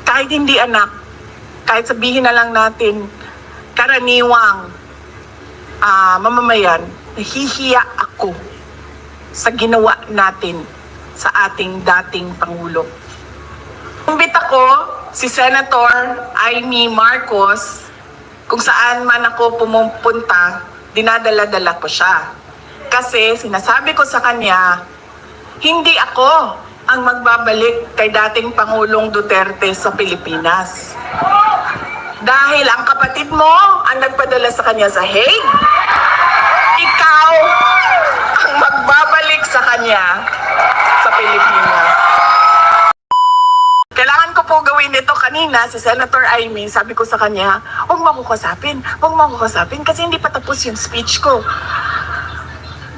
kahit hindi anak, kahit sabihin na lang natin, karaniwang mamamayan, nahihiya ako sa ginawa natin sa ating dating Pangulo. Kumbit ako, si Senator Amy Marcos, kung saan man ako pumupunta, dinadala-dala ko siya. Kasi sinasabi ko sa kanya, hindi ako ang magbabalik kay dating Pangulong Duterte sa Pilipinas. Dahil ang kapatid mo ang nagpadala sa kanya sa Hague, ikaw ang magbabalik sa kanya sa Pilipinas. Kailangan ko po gawin ito kanina, si Senator Amy, sabi ko sa kanya, huwag mo ako kasapin kasi hindi pa tapos yung speech ko.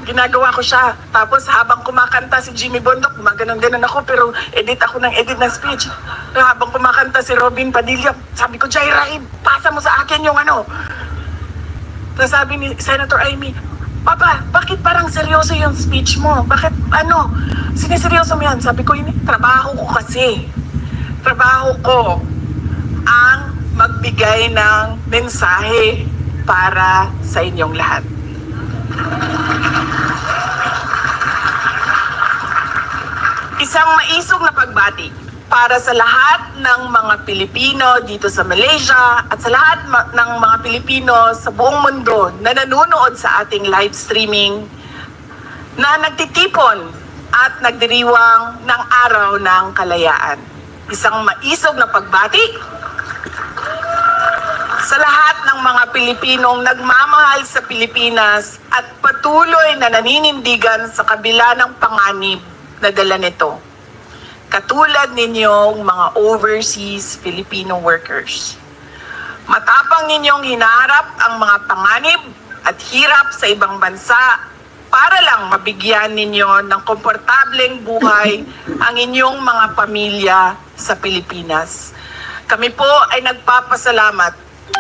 Ginagawa ko siya. Tapos habang kumakanta si Jimmy Bondoc, gumaganon-ganon ako, pero edit ako ng speech. Habang kumakanta si Robin Padilla, sabi ko, Jaira, pasa mo sa akin yung ano. Tapos sabi ni Senator Amy, Papa, bakit parang seryoso yung speech mo? Bakit ano? Siniseryoso mo yan? Sabi ko, trabaho ko kasi. Trabaho ko ang magbigay ng mensahe para sa inyong lahat. Isang maisog na pagbati para sa lahat ng mga Pilipino dito sa Malaysia at sa lahat ng mga Pilipino sa buong mundo na nanonood sa ating live streaming na nagtitipon at nagdiriwang ng Araw ng Kalayaan. Isang maisog na pagbati sa lahat ng mga Pilipinong nagmamahal sa Pilipinas at patuloy na naninindigan sa kabila ng panganib na dala nito. Katulad ninyong mga overseas Filipino workers. Matapang ninyong hinaharap ang mga panganib at hirap sa ibang bansa para lang mabigyan ninyo ng komportableng buhay ang inyong mga pamilya sa Pilipinas. Kami po ay nagpapasalamat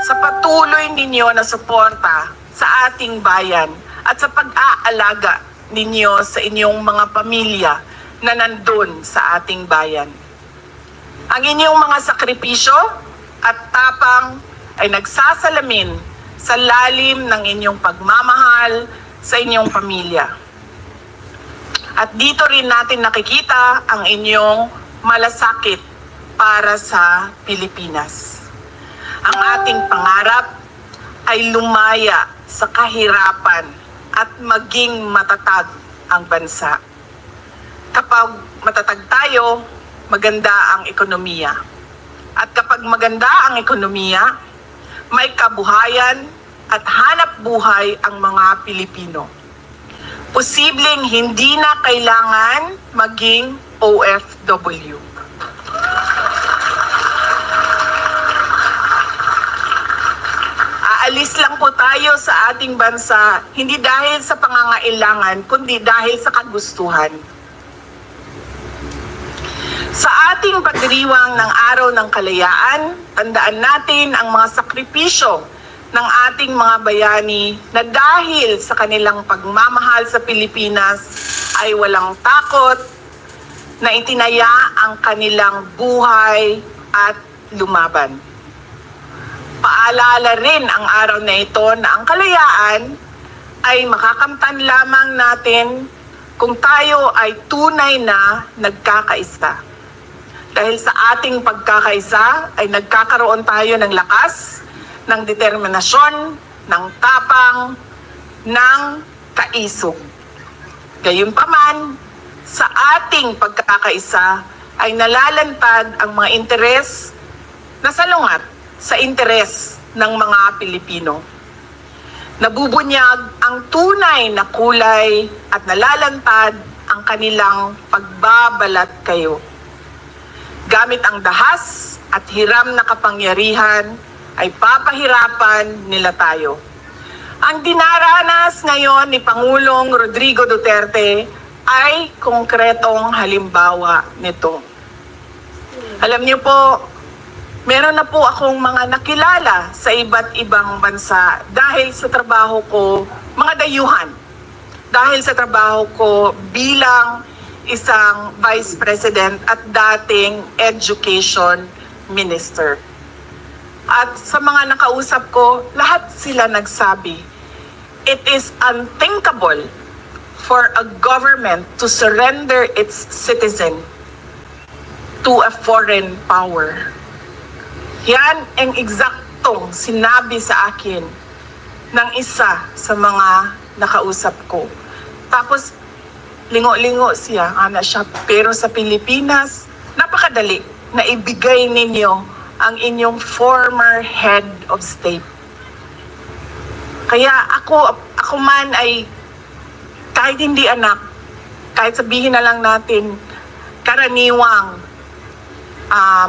sa patuloy ninyo na suporta sa ating bayan at sa pag-aalaga ninyo sa inyong mga pamilya na nandun sa ating bayan. Ang inyong mga sakripisyo at tapang ay nagsasalamin sa lalim ng inyong pagmamahal sa inyong pamilya. At dito rin natin nakikita ang inyong malasakit para sa Pilipinas. Ang ating pangarap ay lumaya sa kahirapan at maging matatag ang bansa. Kapag matatag tayo, maganda ang ekonomiya. At kapag maganda ang ekonomiya, may kabuhayan at hanap buhay ang mga Pilipino. Posibleng hindi na kailangan maging OFW. Aalis lang po tayo sa ating bansa, hindi dahil sa pangangailangan, kundi dahil sa kagustuhan. Sa ating pagdiriwang ng Araw ng Kalayaan, tandaan natin ang mga sakripisyo ng ating mga bayani na dahil sa kanilang pagmamahal sa Pilipinas ay walang takot na itinaya ang kanilang buhay at lumaban. Paalala rin ang araw na ito na ang kalayaan ay makakamtan lamang natin kung tayo ay tunay na nagkakaisa. Dahil sa ating pagkakaisa ay nagkakaroon tayo ng lakas, ng determinasyon, ng tapang, ng kaisog. Gayunpaman, sa ating pagkakaisa ay nalalantad ang mga interes na salungat sa interes ng mga Pilipino. Nabubunyag ang tunay na kulay at nalalantad ang kanilang pagbabalat kayo. Gamit ang dahas at hiram na kapangyarihan ay papahirapan nila tayo. Ang dinaranas ngayon ni Pangulong Rodrigo Duterte ay konkretong halimbawa nito. Alam niyo po, meron na po akong mga nakilala sa iba't ibang bansa dahil sa trabaho ko, mga dayuhan. Dahil sa trabaho ko bilang isang Vice President at dating Education minister. At sa mga nakausap ko, lahat sila nagsabi, it is unthinkable for a government to surrender its citizen to a foreign power. Yan ang eksaktong sinabi sa akin ng isa sa mga nakausap ko. Tapos, lingo-lingo siya, siya. Pero sa Pilipinas, napakadali na ibigay ninyo ang inyong former head of state. Kaya ako man ay kahit hindi anak, kahit sabihin na lang natin karaniwang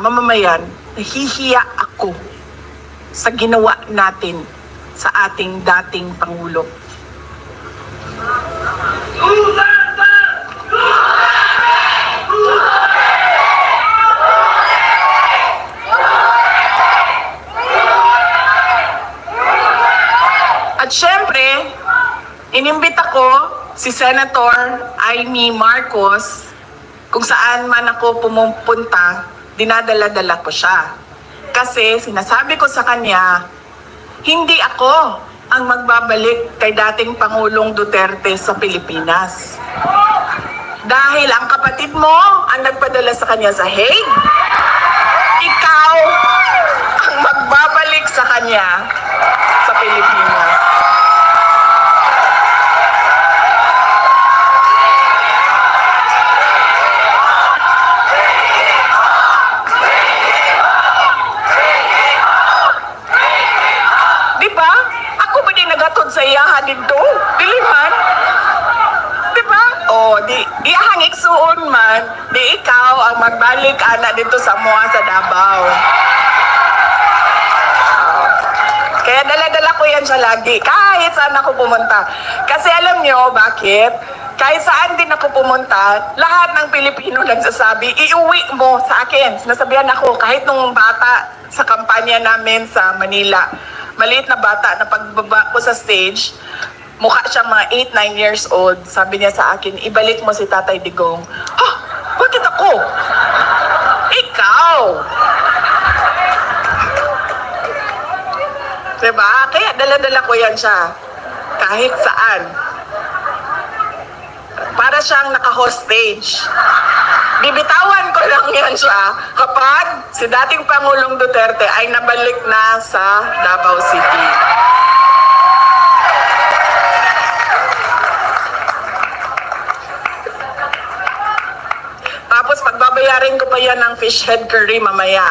mamamayan, nahihiya ako sa ginawa natin sa ating dating Pangulo. At syempre, inimbita ko si Senator Amy Marcos, kung saan man ako pumupunta, dinadala-dala ko siya. Kasi sinasabi ko sa kanya, hindi ako ang magbabalik kay dating Pangulong Duterte sa Pilipinas. Dahil ang kapatid mo ang nagpadala sa kanya sa Hague, ikaw ang magbabalik sa kanya sa Pilipinas. Sa iyahan dito, diliman. Diba? O, iyahang iksuon man, di ikaw ang magbalik ana dito sa mua sa Davao. Kaya dala-dala ko yan siya lagi, kahit saan ako pumunta. Kasi alam nyo, bakit? Kahit saan din ako pumunta, lahat ng Pilipino nagsasabi, iuwi mo sa akin. Sinasabihan ako, kahit nung bata sa kampanya namin sa Manila, maliit na bata na pagbaba ko sa stage, mukha siyang mga 8-9 years old. Sabi niya sa akin, ibalik mo si Tatay Digong. Ha? Bakit ako? Ikaw! Diba? Kaya dala-dala ko yan siya. Kahit saan. Para siyang naka-hostage. Bibitawan ko lang yan siya kapag si dating Pangulong Duterte ay nabalik na sa Davao City. Tapos pagbabayarin ko pa yan ng fish head curry mamaya.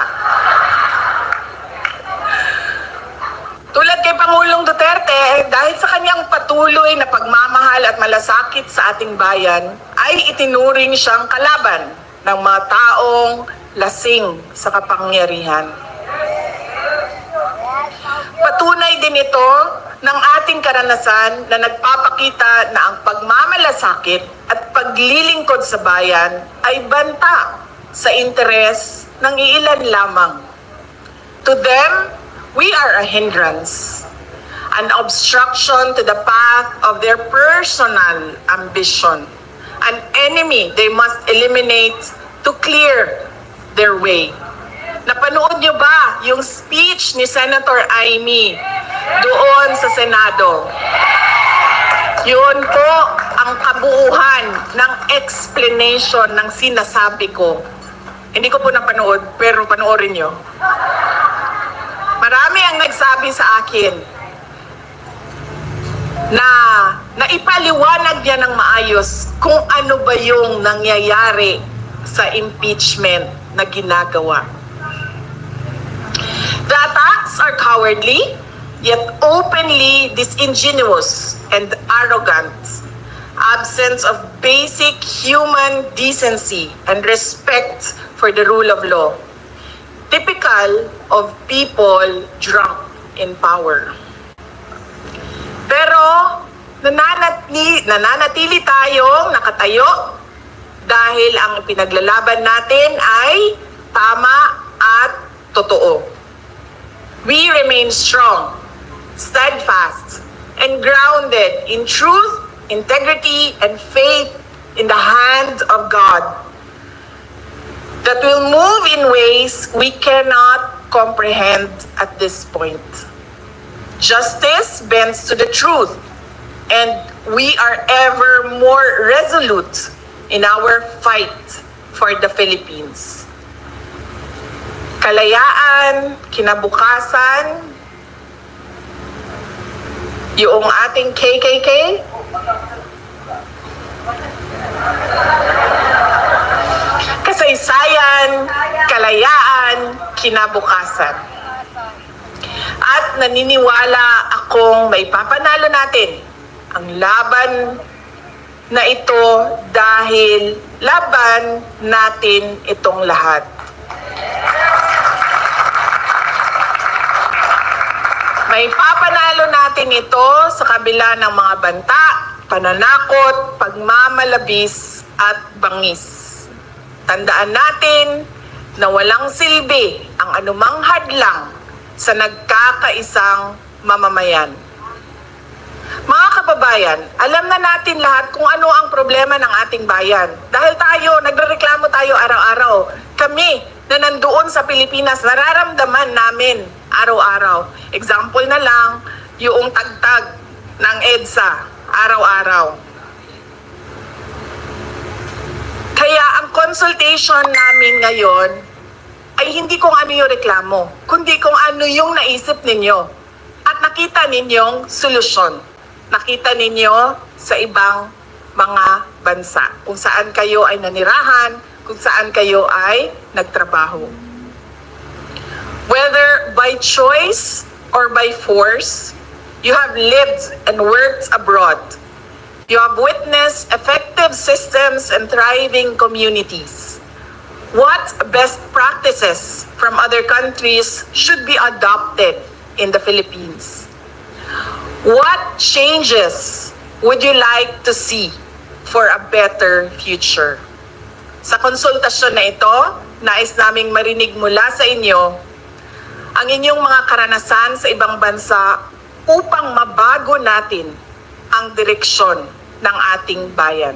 Tulad kay Pangulong Duterte, dahil sa kanyang patuloy na pagmamahal at malasakit sa ating bayan, ay itinuring siyang kalaban ng mga taong lasing sa kapangyarihan. Patunay din ito ng ating karanasan na nagpapakita na ang pagmamalasakit at paglilingkod sa bayan ay banta sa interes ng iilan lamang. To them, we are a hindrance, an obstruction to the path of their personal ambition, an enemy they must eliminate to clear their way. Napanood niyo ba yung speech ni Senator Amy doon sa Senado? Yun po ang kabuuhan ng explanation ng sinasabi ko. Hindi ko po napanood, pero panoorin niyo. Marami ang nagsabi sa akin na naipaliwanag niya ng maayos kung ano ba yung nangyayari sa impeachment na ginagawa. The attacks are cowardly, yet openly disingenuous and arrogant, absence of basic human decency and respect for the rule of law, typical of people drunk in power. Pero nananatili tayong nakatayo dahil ang pinaglalaban natin ay tama at totoo. We remain strong, steadfast, and grounded in truth, integrity, and faith in the hand of God. The that will move in ways we cannot comprehend at this point. Justice bends to the truth, and we are ever more resolute in our fight for the Philippines. Kalayaan, kinabukasan, yung ating KKK, kasaysayan, kalayaan, kinabukasan. At naniniwala akong maipapanalo natin ang laban na ito dahil laban natin itong lahat. Maipapanalo natin ito sa kabila ng mga banta, pananakot, pagmamalabis at bangis. Tandaan natin na walang silbi ang anumang hadlang sa nagkakaisang mamamayan. Mga kababayan, alam na natin lahat kung ano ang problema ng ating bayan. Dahil nagrereklamo tayo araw-araw. Kami na nandoon sa Pilipinas, nararamdaman namin araw-araw. Example na lang, yung tagtag ng EDSA araw-araw. Kaya ang consultation namin ngayon ay hindi kung ano yung reklamo, kundi kung ano yung naisip ninyo at nakita ninyong solusyon. Nakita ninyo sa ibang mga bansa, kung saan kayo ay nanirahan, kung saan kayo ay nagtrabaho. Whether by choice or by force, you have lived and worked abroad. You have witnessed effective systems and thriving communities. What best practices from other countries should be adopted in the Philippines? What changes would you like to see for a better future? Sa konsultasyon na ito, nais naming marinig mula sa inyo ang inyong mga karanasan sa ibang bansa upang mabago natin ang direksyon ng ating bayan.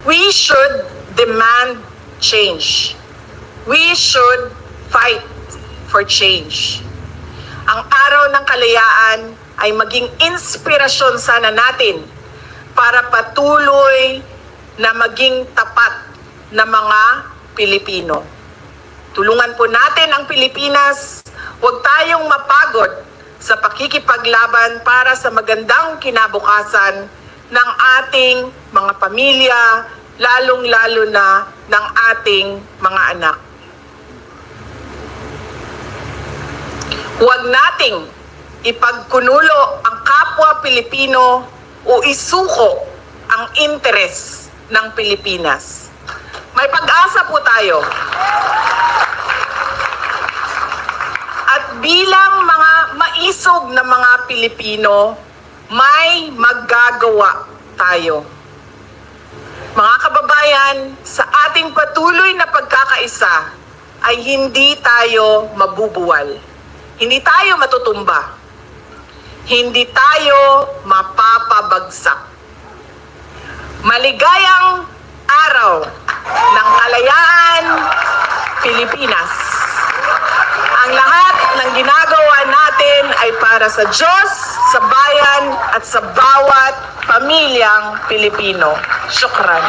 We should demand change. We should fight for change. Ang araw ng kalayaan ay maging inspirasyon sana natin para patuloy na maging tapat na mga Pilipino. Tulungan po natin ang Pilipinas, huwag tayong mapagod sa pakikipaglaban para sa magandang kinabukasan ng ating mga pamilya, lalong-lalo na ng ating mga anak. Huwag nating ipagkunulo ang kapwa Pilipino o isuko ang interes ng Pilipinas. May pag-asa po tayo. At bilang mga maisog na mga Pilipino, may magagawa tayo. Mga kababayan, sa ating patuloy na pagkakaisa ay hindi tayo mabubuwal. Hindi tayo matutumba. Hindi tayo mapapabagsak. Maligayang araw ng kalayaan, Pilipinas. Ang lahat ng ginagawa natin ay para sa Diyos, sa bayan at sa bawat pamilyang Pilipino. Syukran.